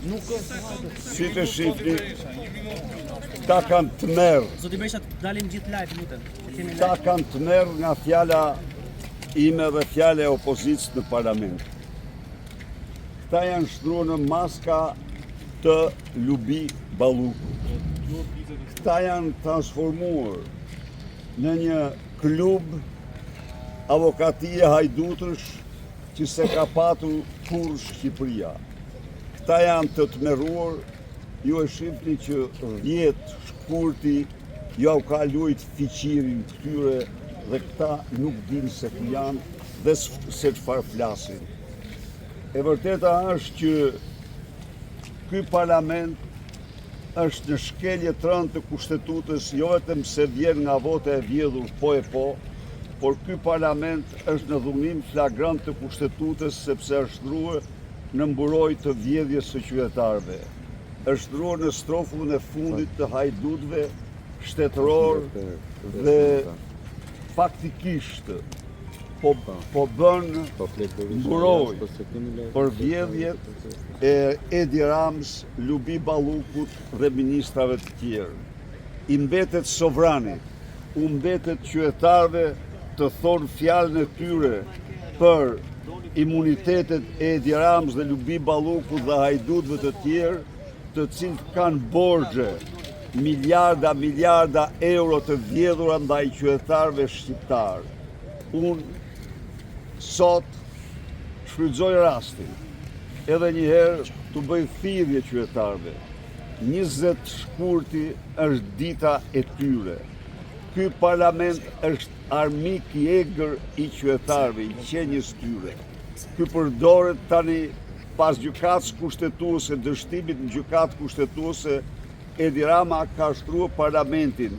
Si të shifni, ta kanë të merë. Zoti Berisha, dalim gjithë live, lutem. Ta kanë të merë nga fjala ime dhe fjala e opozicës në parlament. Këta janë shtruar në maska të Lubi Ballukut. Këta janë transformuar në një klub avokatie hajdutësh që se ka patur kur Shqipëria. Këta janë të tmerruar, ju e shifni që 10 shkurti ju ka lujt fiqirin këtyre dhe këta nuk dinë se ku janë dhe se çfarë flasin. E vërteta është që ky parlament është në shkelje të rëndë të kushtetutës, jo vetëm se vjen nga vota e vjedhur po, por ky parlament është në dhunim flagrant të kushtetutës sepse është ndruar në mburojtje të vjedhjes së qytetarëve. Është ndruar në strofullën e fundit të hajdutëve shtetëror dhe faktikisht po bën mburoj për vjedhjet e Edi Rams, Lubi Ballukut dhe ministrave të tjerë. I mbetet sovrani, u mbetet qytetarëve të thonë fjalën e tyre për imunitetet e Edi Rams dhe Lubi Ballukut dhe hajdutëve të tjerë, të cilët kanë borxhe miliarda euro të vjedhura ndaj qytetarëve shqiptarë. Unë sot shfrytëzoj rastin edhe njëherë të bëj thirrje qytetarëve. 20 shkurti është dita e tyre. Ky parlament është armik i egër i qytetarëve, i qenjes tyre. Ky përdoret tani pas gjykatës kushtetuese, dështimit në gjykatë kushtetuese, Edi Rama ka shtruar parlamentin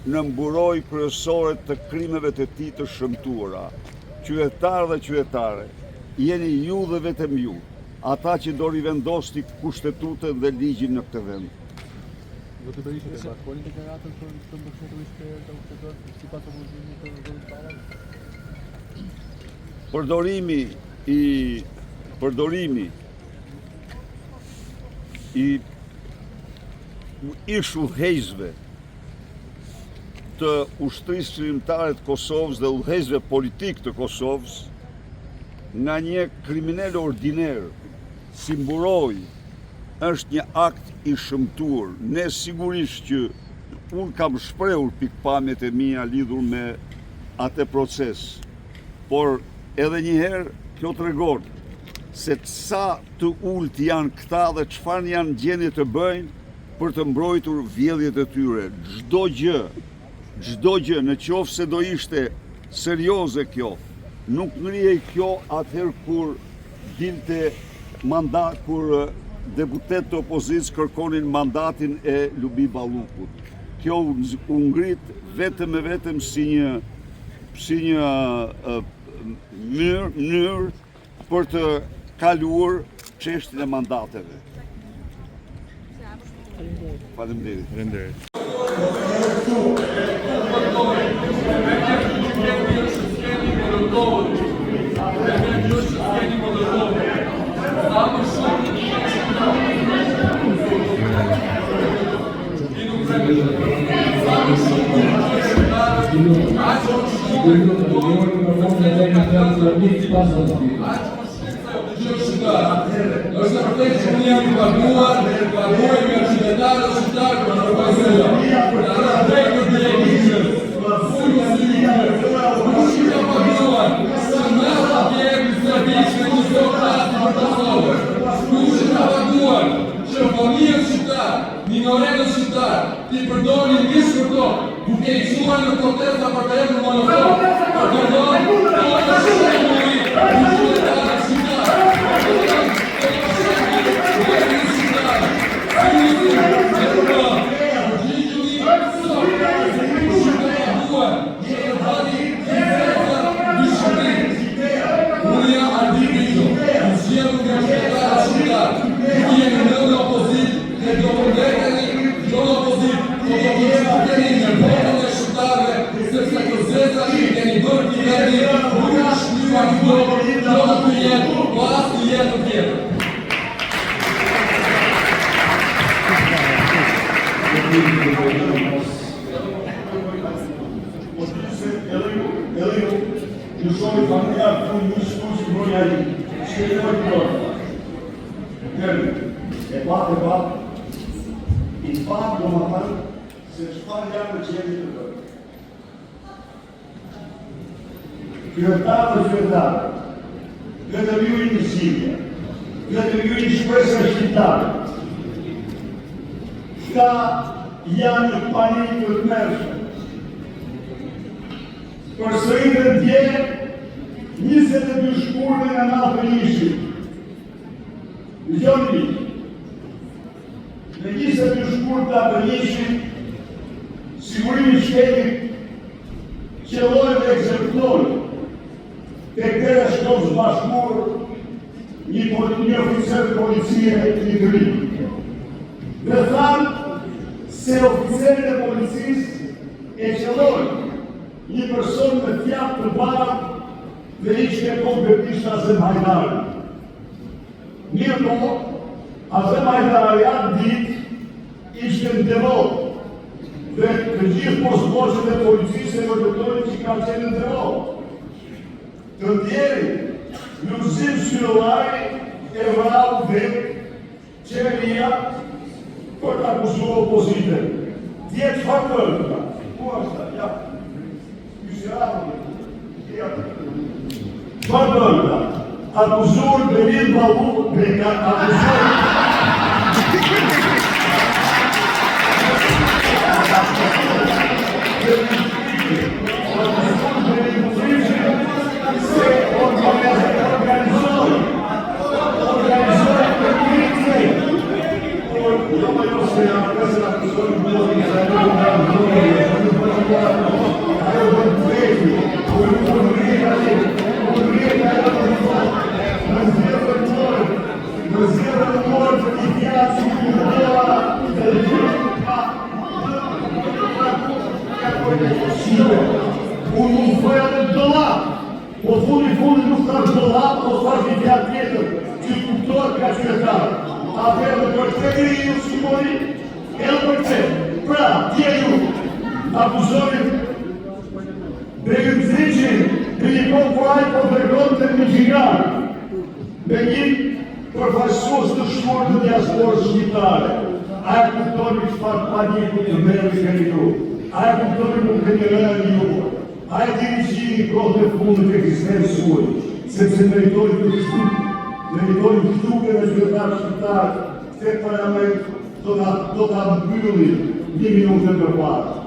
në mburoj kryesore të krimeve të tij të shëmtuara. Qytetarë dhe qytetare, jeni ju dhe vetëm ju, ata që do rivendosni kushtetutën dhe ligjin në këtë vend. Zoti Berisha, të bashkoni deklaratën për të mbështetur ishte të ushtetor sipas opozimit të zotit Tallaj? Përdorimi i ish udhëheqësve të ushtrisë qëllimtare të Kosovës dhe udhëheqësve politik të Kosovës nga një kriminal ordiner si mburoj është një akt i shëmtuar. Ne sigurisht që unë kam shprehur pikpamjet e mia lidhur me atë proces, por edhe njëherë kjo tregon se sa të ulët janë këta dhe çfarë janë gjendje të bëjnë për të mbrojtur vjedhjet e tyre. Çdo gjë, në qoftë se do ishte serioze kjo, nuk ngrihej kjo atëherë kur dilte mandat, kur deputet të opozicës kërkonin mandatin e Lubi Ballukut. Kjo u ngrit vetëm e vetëm si një mënyrë për të kaluar çështjen e mandateve. Faleminderit. Është vërtet që unë jam i paguar nga qytetarët shqiptarë për të paguar. Në drejtë të ligjit, unë jam paguar. Në atje serviciu në Kosovë për Kosovën. Unë jam paguar që familjen shqiptare, minoretët shqiptare, ti përdorin listë për to, duke i quajtur në protesta për të ecur Molotov. Sepse të zezat i keni bërë të jeni, nuk është një Edhe ju, ju shohi familjar të një shkush të mërja i, shkete më të mërë. E pak, i pak do më thënë se çfarë janë që jemi të bërë. Qytetarë, vetëm ju i në Shqipja, vetëm ju i shpresa shqiptarë. Ka janë në panik të të mërshme. Për sërinë të dje, 22 shkurve nga natën ishit. Në gjënë një. Në 22 shkurve të atën ishit, sigurimi shtetit qëllojë dhe ekzekutojë. Të këtëre shkollës bashkur, një oficer të policie një të rritë. Dhe thanë se oficerët e policisë e qëllojë një person me fjap të barë dhe ishte konkretisht Azem Hajdari. Mirë po, Azem Hajdari atë ditë ishte në devot dhe të gjithë postë e policisë e vërtetojnë që ka qenë në devot. Të ndjeri, Luzim Syllaj e vrau dhe qeveria për të akuzuar opozitën. Djetë faktorë, ku është, ja. Pardon, akuzur Benim Balu, unë nuk bëja në dollap, po fundi nuk thash dollap, po thash një fjalë tjetër, që kuptohet ka qytetarë. Atëherë dhe për këtë ju shqiponi, edhe për këtë. Pra, tje ju, akuzonit Begim Zriqin, me një konkuaj po dërgon të Michigan, me një përfaqësues të shtuar të diasporës shqiptare. A e kuptoni çfarë paniku të merri keni ju? A e kuptoni nuk keni rënë ju? A e dini që jeni kohë të fundit të ekzistencës suaj, sepse meritori të shtuar, meritori shtuar e qytetarë shqiptarë, këtë parlament do ta mbylli 1 minutë më parë.